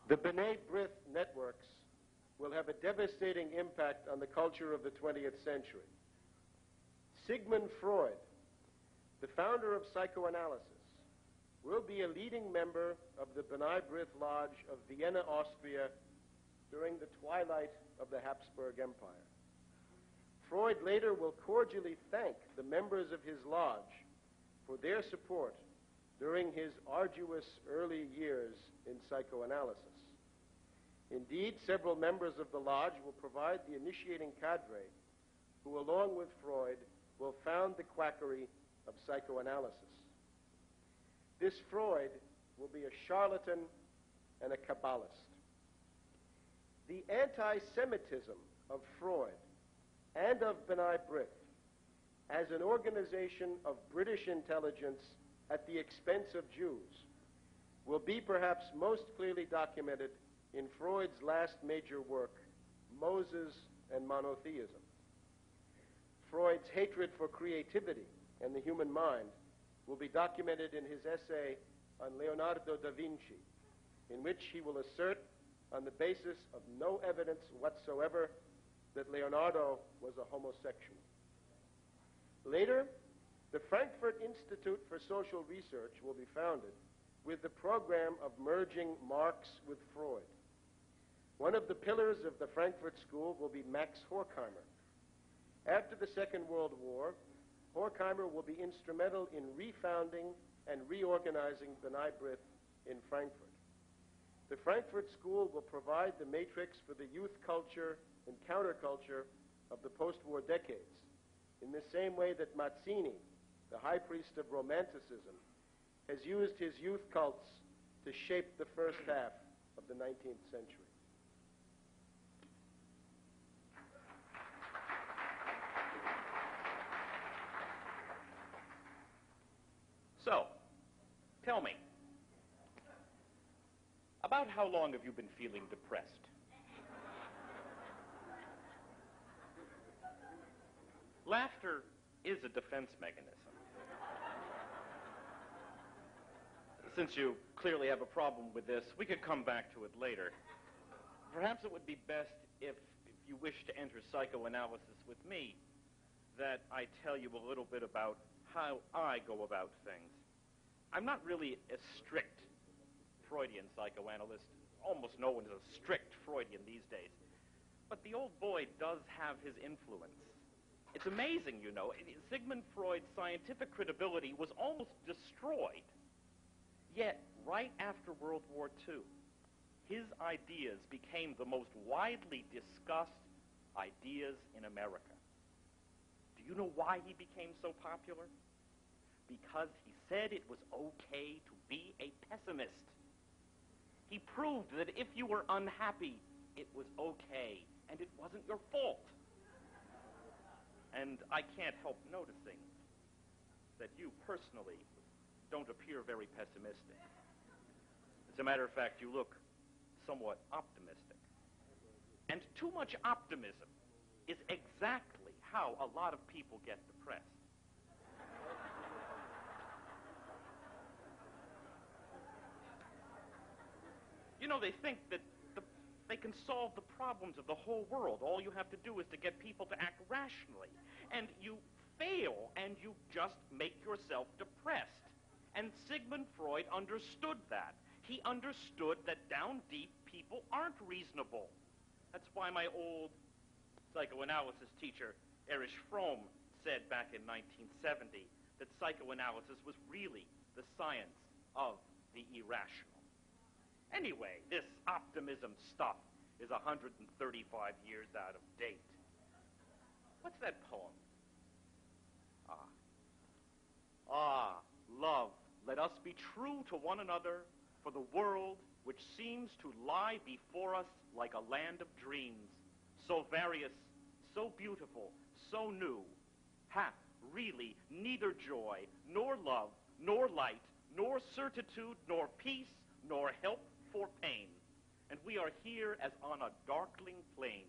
The B'nai B'rith networks will have a devastating impact on the culture of the 20th century. Sigmund Freud, the founder of psychoanalysis, will be a leading member of the B'nai B'rith Lodge of Vienna, Austria, during the twilight of the Habsburg Empire. Freud later will cordially thank the members of his lodge for their support during his arduous early years in psychoanalysis. Indeed, several members of the lodge will provide the initiating cadre who, along with Freud, will found the quackery of psychoanalysis. This Freud will be a charlatan and a Kabbalist. The anti-Semitism of Freud and of B'nai B'rith as an organization of British intelligence at the expense of Jews will be perhaps most clearly documented in Freud's last major work, Moses and Monotheism. Freud's hatred for creativity and the human mind will be documented in his essay on Leonardo da Vinci, in which he will assert, on the basis of no evidence whatsoever, that Leonardo was a homosexual. Later, the Frankfurt Institute for Social Research will be founded with the program of merging Marx with Freud. One of the pillars of the Frankfurt School will be Max Horkheimer. After the Second World War, Horkheimer will be instrumental in refounding and reorganizing B'nai B'rith in Frankfurt. The Frankfurt School will provide the matrix for the youth culture and counterculture of the post-war decades, in the same way that Mazzini, the high priest of Romanticism, has used his youth cults to shape the first half of the 19th century. So, tell me, about how long have you been feeling depressed? Laughter is a defense mechanism. Since you clearly have a problem with this, we could come back to it later. Perhaps it would be best if you wish to enter psychoanalysis with me, that I tell you a little bit about how I go about things. I'm not really a strict Freudian psychoanalyst. Almost no one is a strict Freudian these days. But the old boy does have his influence. It's amazing, you know. Sigmund Freud's scientific credibility was almost destroyed. Yet, right after World War II, his ideas became the most widely discussed ideas in America. Do you know why he became so popular? Because he said it was okay to be a pessimist. He proved that if you were unhappy, it was okay, and it wasn't your fault. And I can't help noticing that you personally don't appear very pessimistic. As a matter of fact, you look somewhat optimistic. And too much optimism is exactly how a lot of people get depressed. You know, they think that they can solve the problems of the whole world. All you have to do is to get people to act rationally. And you fail, and you just make yourself depressed. And Sigmund Freud understood that. He understood that down deep, people aren't reasonable. That's why my old psychoanalysis teacher, Erich Fromm, said back in 1970 that psychoanalysis was really the science of the irrational. Anyway, this optimism stuff is 135 years out of date. What's that poem? Love, let us be true to one another, for the world, which seems to lie before us like a land of dreams, so various, so beautiful, so new, hath really neither joy, nor love, nor light, nor certitude, nor peace, nor help for pain. And we are here as on a darkling plain,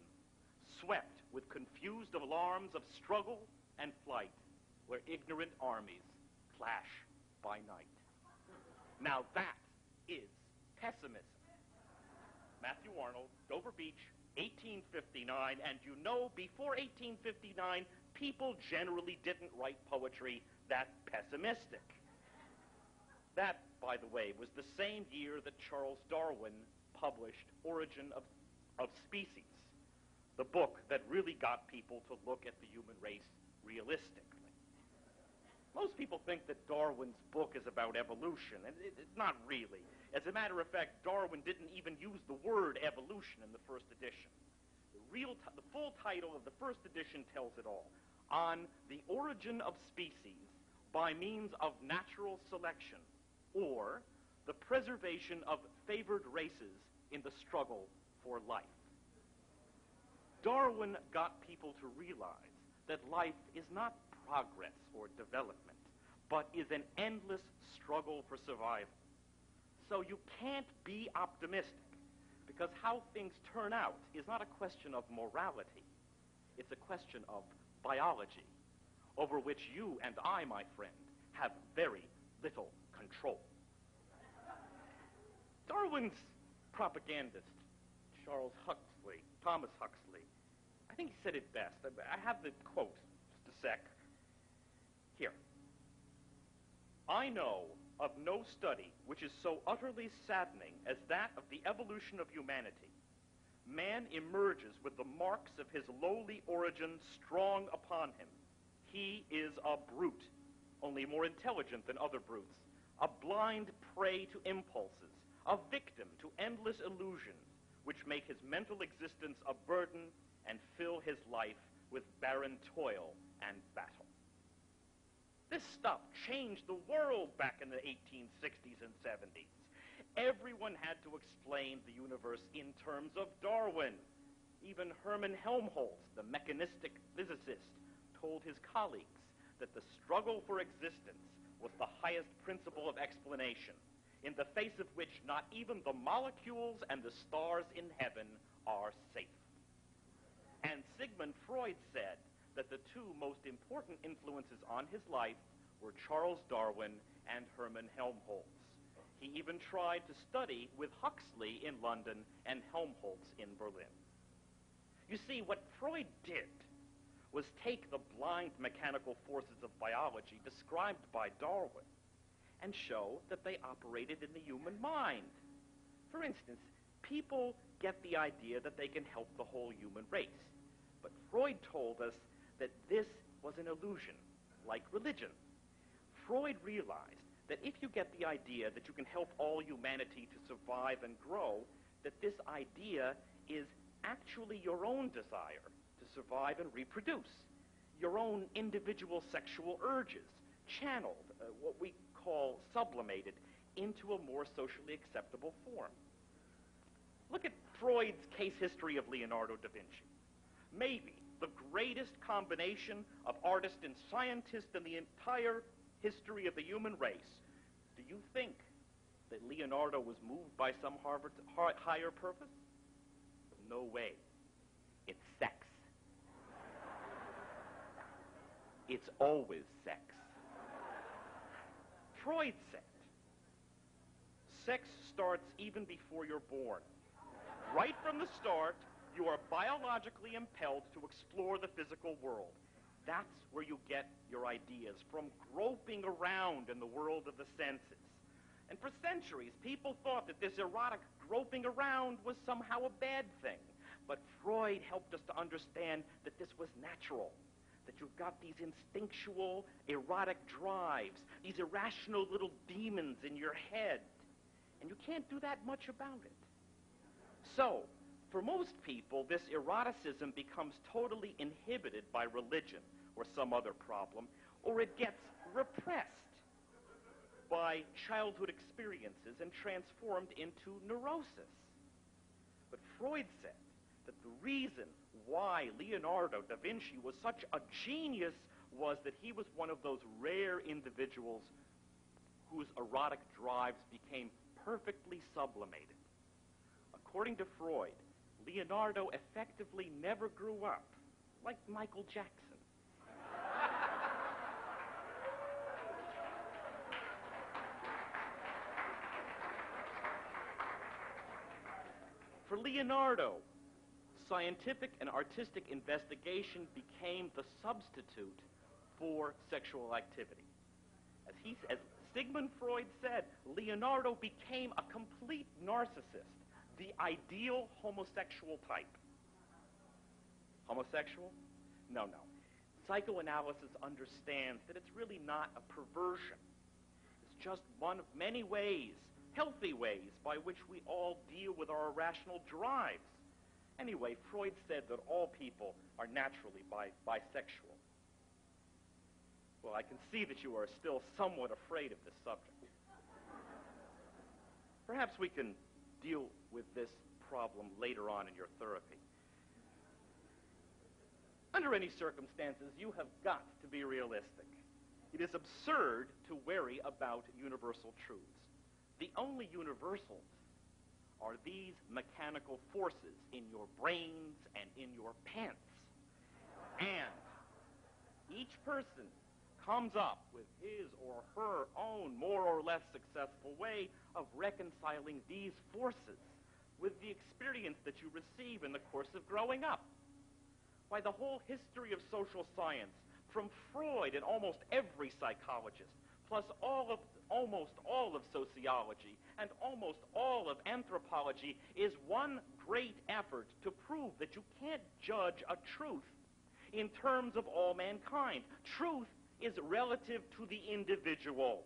swept with confused alarms of struggle and flight, where ignorant armies clash by night. Now that is pessimism. Matthew Arnold, Dover Beach, 1859, and you know, before 1859, people generally didn't write poetry that pessimistic. That, by the way, was the same year that Charles Darwin published Origin of Species, the book that really got people to look at the human race realistically. Most people think that Darwin's book is about evolution, and it's not really. As a matter of fact, Darwin didn't even use the word evolution in the first edition. The full title of the first edition tells it all. On the origin of species by means of natural selection, or the preservation of favored races in the struggle for life. Darwin got people to realize that life is not progress or development, but is an endless struggle for survival. So you can't be optimistic, because how things turn out is not a question of morality. It's a question of biology, over which you and I, my friend, have very little control. Darwin's propagandist, Thomas Huxley, I think he said it best. I have the quote, just a sec. Here. I know of no study which is so utterly saddening as that of the evolution of humanity. Man emerges with the marks of his lowly origin strong upon him. He is a brute, only more intelligent than other brutes, a blind prey to impulses, a victim to endless illusions, which make his mental existence a burden and fill his life with barren toil and battle. This stuff changed the world back in the 1860s and 70s. Everyone had to explain the universe in terms of Darwin. Even Hermann Helmholtz, the mechanistic physicist, told his colleagues that the struggle for existence was the highest principle of explanation, in the face of which not even the molecules and the stars in heaven are safe. And Sigmund Freud said that the two most important influences on his life were Charles Darwin and Hermann Helmholtz. He even tried to study with Huxley in London and Helmholtz in Berlin. You see, what Freud did was take the blind mechanical forces of biology described by Darwin and show that they operated in the human mind. For instance, people get the idea that they can help the whole human race. But Freud told us that this was an illusion, like religion. Freud realized that if you get the idea that you can help all humanity to survive and grow, that this idea is actually your own desire to survive and reproduce, your own individual sexual urges, channeled, what we call sublimated, into a more socially acceptable form. Look at Freud's case history of Leonardo da Vinci. Maybe the greatest combination of artist and scientist in the entire history of the human race. Do you think that Leonardo was moved by some higher purpose? No way. It's sex. It's always sex. Freud said, sex starts even before you're born. Right from the start, you are biologically impelled to explore the physical world. That's where you get your ideas, from groping around in the world of the senses. And for centuries, people thought that this erotic groping around was somehow a bad thing. But Freud helped us to understand that this was natural, that you've got these instinctual, erotic drives, these irrational little demons in your head, and you can't do that much about it. So, for most people, this eroticism becomes totally inhibited by religion or some other problem, or it gets repressed by childhood experiences and transformed into neurosis. But Freud said that the reason why Leonardo da Vinci was such a genius was that he was one of those rare individuals whose erotic drives became perfectly sublimated. According to Freud, Leonardo effectively never grew up, like Michael Jackson. For Leonardo, scientific and artistic investigation became the substitute for sexual activity. As Sigmund Freud said, Leonardo became a complete narcissist, the ideal homosexual type. Homosexual? No. Psychoanalysis understands that it's really not a perversion. It's just one of many ways, healthy ways, by which we all deal with our irrational drives. Anyway, Freud said that all people are naturally bisexual. Well, I can see that you are still somewhat afraid of this subject. Perhaps we can deal with this problem later on in your therapy. Under any circumstances, you have got to be realistic. It is absurd to worry about universal truths. The only universals are these mechanical forces in your brains and in your pants. And each person comes up with his or her own more or less successful way of reconciling these forces with the experience that you receive in the course of growing up. Why, the whole history of social science, from Freud and almost every psychologist, plus almost all of sociology and almost all of anthropology, is one great effort to prove that you can't judge a truth in terms of all mankind. Truth is relative to the individual.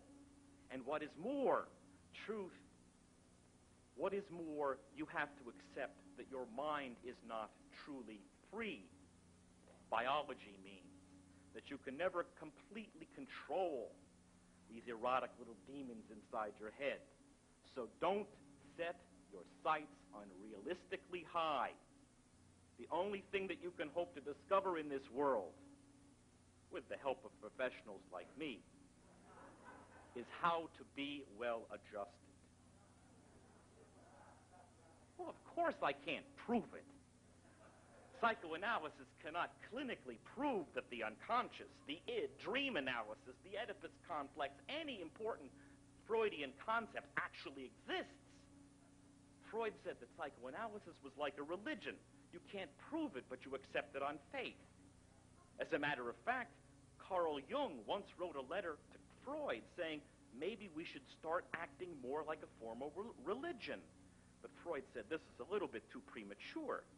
And what is more, you have to accept that your mind is not truly free. Biology means that you can never completely control these erotic little demons inside your head. So don't set your sights unrealistically high. The only thing that you can hope to discover in this world, with the help of professionals like me, is how to be well adjusted. Well, of course I can't prove it. Psychoanalysis cannot clinically prove that the unconscious, the id, dream analysis, the Oedipus complex, any important Freudian concept actually exists. Freud said that psychoanalysis was like a religion. You can't prove it, but you accept it on faith. As a matter of fact, Carl Jung once wrote a letter to Freud saying, maybe we should start acting more like a form of religion. But Freud said this is a little bit too premature.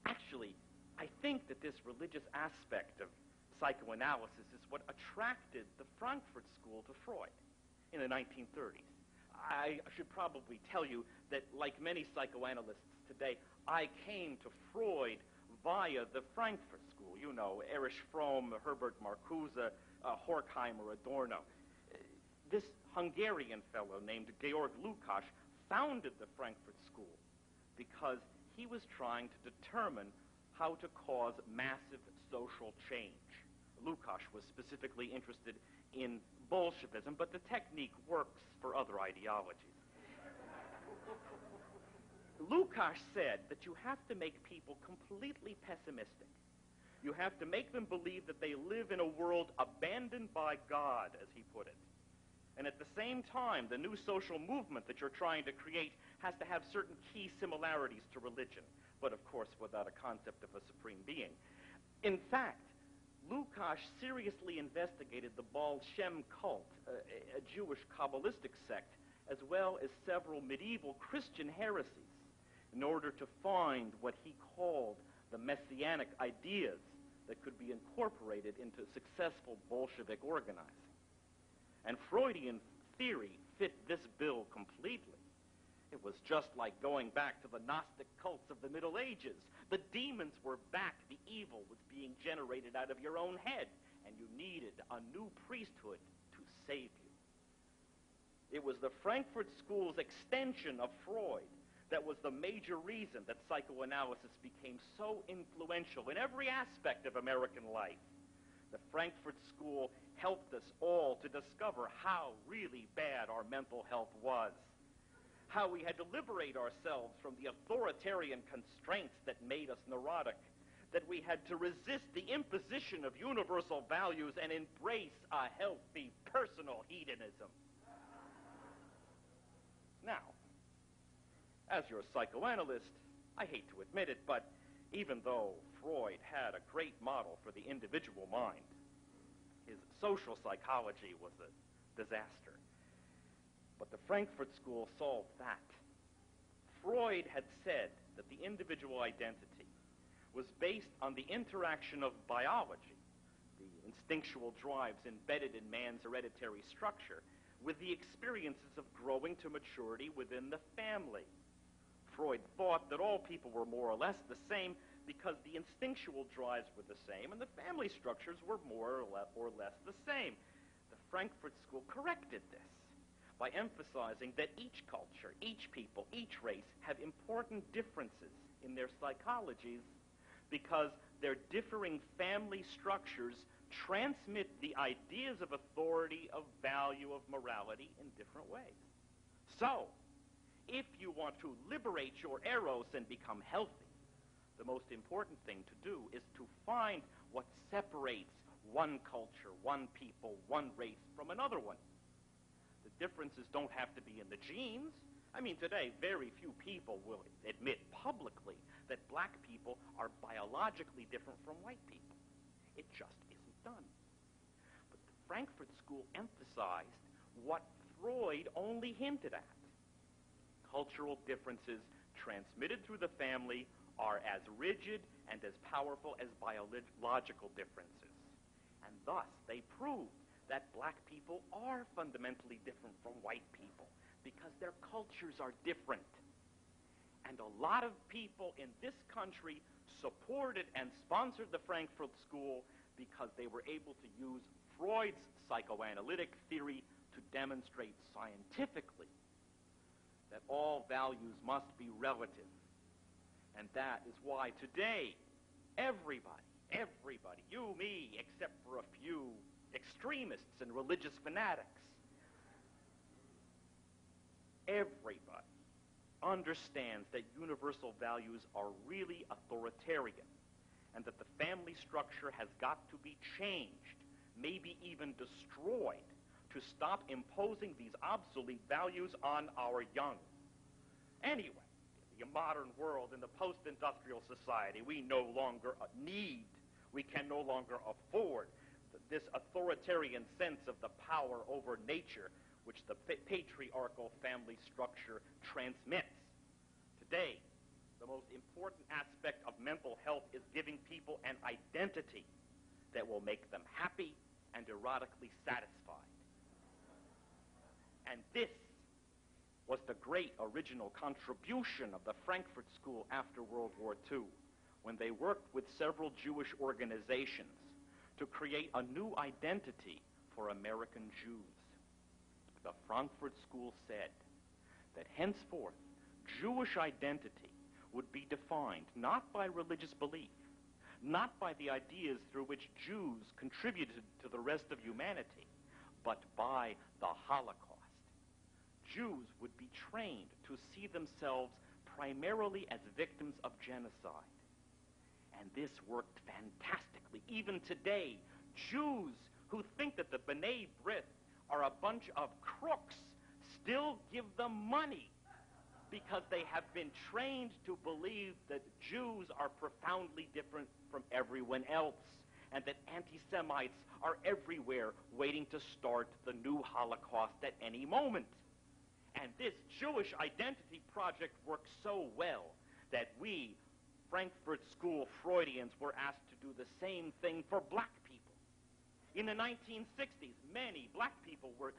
Actually, I think that this religious aspect of psychoanalysis is what attracted the Frankfurt school to Freud in the 1930s. I should probably tell you that, like many psychoanalysts today, I came to Freud via the Frankfurt school. You know, Erich Fromm, Herbert Marcuse, Horkheimer, Adorno. This Hungarian fellow named Georg Lukács founded the Frankfurt school because he was trying to determine how to cause massive social change. Lukács was specifically interested in Bolshevism, but the technique works for other ideologies. Lukács said that you have to make people completely pessimistic. You have to make them believe that they live in a world abandoned by God, as he put it. And at the same time, the new social movement that you're trying to create has to have certain key similarities to religion, but of course without a concept of a supreme being. In fact, Lukács seriously investigated the Baal Shem cult, a Jewish Kabbalistic sect, as well as several medieval Christian heresies, in order to find what he called the messianic ideas that could be incorporated into successful Bolshevik organizing. And Freudian theory fit this bill completely. It was just like going back to the Gnostic cults of the Middle Ages. The demons were back. The evil was being generated out of your own head, and you needed a new priesthood to save you. It was the Frankfurt School's extension of Freud that was the major reason that psychoanalysis became so influential in every aspect of American life. The Frankfurt School helped us all to discover how really bad our mental health was, how we had to liberate ourselves from the authoritarian constraints that made us neurotic, that we had to resist the imposition of universal values and embrace a healthy personal hedonism. Now, As your psychoanalyst, I hate to admit it, but even though Freud had a great model for the individual mind, his social psychology was a disaster. But the Frankfurt School solved that. Freud had said that the individual identity was based on the interaction of biology, the instinctual drives embedded in man's hereditary structure, with the experiences of growing to maturity within the family. Freud thought that all people were more or less the same because the instinctual drives were the same and the family structures were more or less the same. The Frankfurt School corrected this by emphasizing that each culture, each people, each race have important differences in their psychologies because their differing family structures transmit the ideas of authority, of value, of morality in different ways. So, if you want to liberate your eros and become healthy, the most important thing to do is to find what separates one culture, one people, one race from another one. The differences don't have to be in the genes. I mean, today, very few people will admit publicly that black people are biologically different from white people. It just isn't done. But the Frankfurt School emphasized what Freud only hinted at. Cultural differences transmitted through the family are as rigid and as powerful as biological differences. And thus, they proved that black people are fundamentally different from white people because their cultures are different. And a lot of people in this country supported and sponsored the Frankfurt School because they were able to use Freud's psychoanalytic theory to demonstrate scientifically that all values must be relative. And that is why today, everybody, you, me, except for a few extremists and religious fanatics, everybody understands that universal values are really authoritarian and that the family structure has got to be changed, maybe even destroyed, to stop imposing these obsolete values on our young. Anyway, in the modern world, in the post-industrial society, we no longer we can no longer afford this authoritarian sense of the power over nature which the patriarchal family structure transmits. Today, the most important aspect of mental health is giving people an identity that will make them happy and erotically satisfied. And this was the great original contribution of the Frankfurt School after World War II, when they worked with several Jewish organizations to create a new identity for American Jews. The Frankfurt School said that henceforth, Jewish identity would be defined not by religious belief, not by the ideas through which Jews contributed to the rest of humanity, but by the Holocaust. Jews would be trained to see themselves primarily as victims of genocide. And this worked fantastically. Even today, Jews who think that the B'nai B'rith are a bunch of crooks still give them money because they have been trained to believe that Jews are profoundly different from everyone else and that anti-Semites are everywhere waiting to start the new Holocaust at any moment. And this Jewish identity project worked so well that we, Frankfurt School Freudians, were asked to do the same thing for black people. In the 1960s, many black people were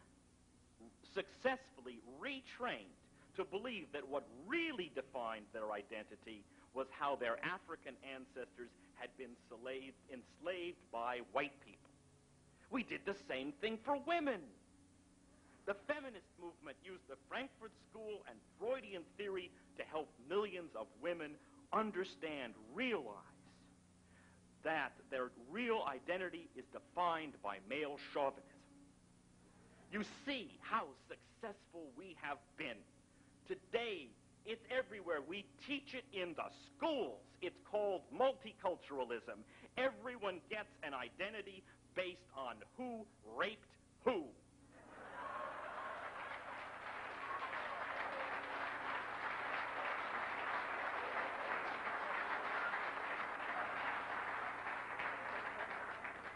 successfully retrained to believe that what really defined their identity was how their African ancestors had been enslaved by white people. We did the same thing for women. The feminist movement used the Frankfurt School and Freudian theory to help millions of women understand, realize that their real identity is defined by male chauvinism. You see how successful we have been. Today, it's everywhere. We teach it in the schools. It's called multiculturalism. Everyone gets an identity based on who raped who.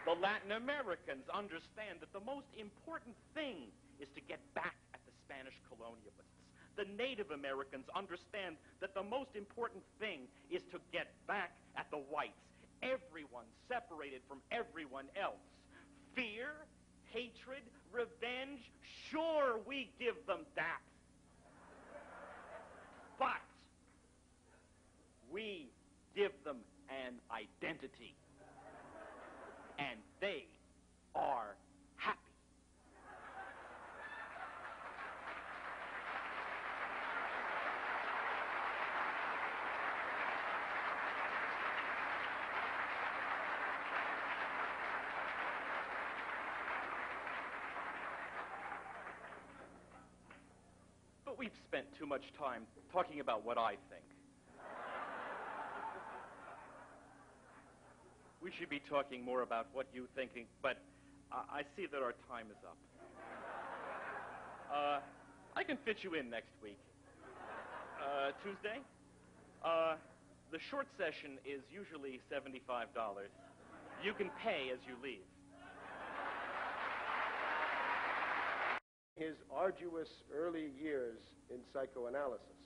The Latin Americans understand that the most important thing is to get back at the Spanish colonialists. The Native Americans understand that the most important thing is to get back at the whites. Everyone separated from everyone else. Fear, hatred, revenge, sure, we give them that. But we give them an identity. And they are happy. But we've spent too much time talking about what I think. We should be talking more about what you're thinking, but I see that our time is up. I can fit you in next week. Tuesday? The short session is usually $75. You can pay as you leave. His arduous early years in psychoanalysis.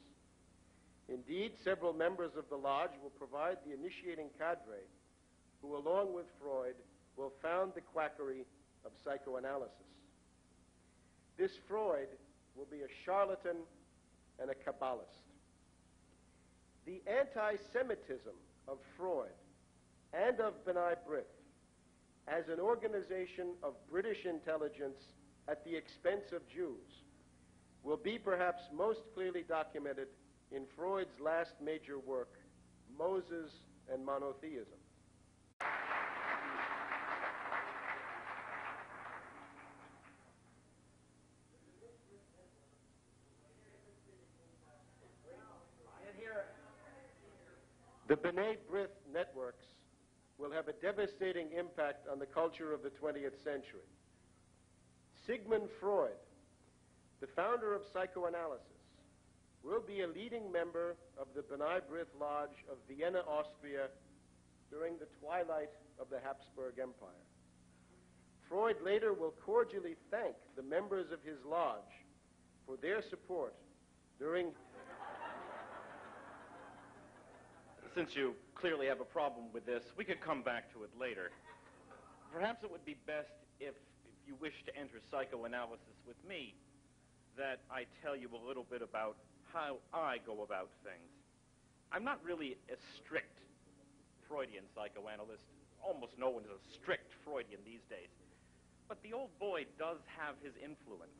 Indeed, several members of the lodge will provide the initiating cadre who, along with Freud, will found the quackery of psychoanalysis. This Freud will be a charlatan and a Kabbalist. The anti-Semitism of Freud and of B'nai B'rith as an organization of British intelligence at the expense of Jews will be perhaps most clearly documented in Freud's last major work, Moses and Monotheism. The B'nai B'rith networks will have a devastating impact on the culture of the 20th century. Sigmund Freud, the founder of psychoanalysis, will be a leading member of the B'nai B'rith Lodge of Vienna, Austria, during the twilight of the Habsburg Empire. Freud later will cordially thank the members of his lodge for their support during... Since you clearly have a problem with this, we could come back to it later. Perhaps it would be best if you wish to enter psychoanalysis with me, that I tell you a little bit about how I go about things. I'm not really a strict Freudian psychoanalyst. Almost no one is a strict Freudian these days. But the old boy does have his influence.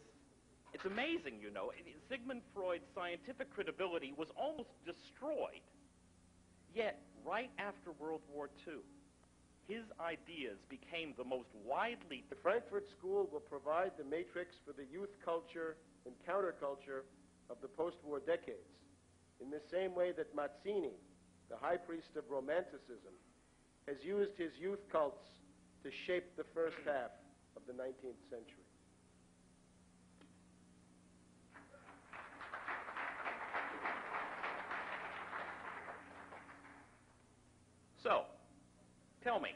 It's amazing, you know. Sigmund Freud's scientific credibility was almost destroyed. Yet, right after World War II, his ideas became the most widely... The Frankfurt School will provide the matrix for the youth culture and counterculture of the post-war decades, in the same way that Mazzini, the high priest of Romanticism, has used his youth cults to shape the first half of the 19th century. So, tell me,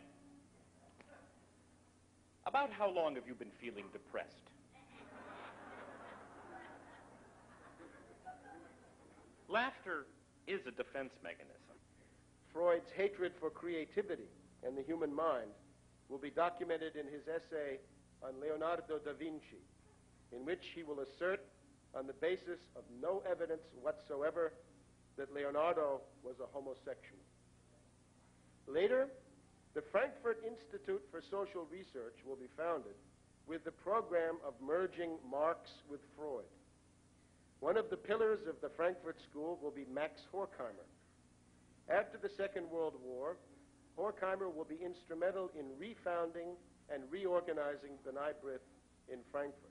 about how long have you been feeling depressed? Laughter is a defense mechanism. Freud's hatred for creativity and the human mind will be documented in his essay on Leonardo da Vinci, in which he will assert, on the basis of no evidence whatsoever, that Leonardo was a homosexual. Later, the Frankfurt Institute for Social Research will be founded with the program of merging Marx with Freud. One of the pillars of the Frankfurt School will be Max Horkheimer. After the Second World War, Horkheimer will be instrumental in refounding and reorganizing B'nai B'rith in Frankfurt.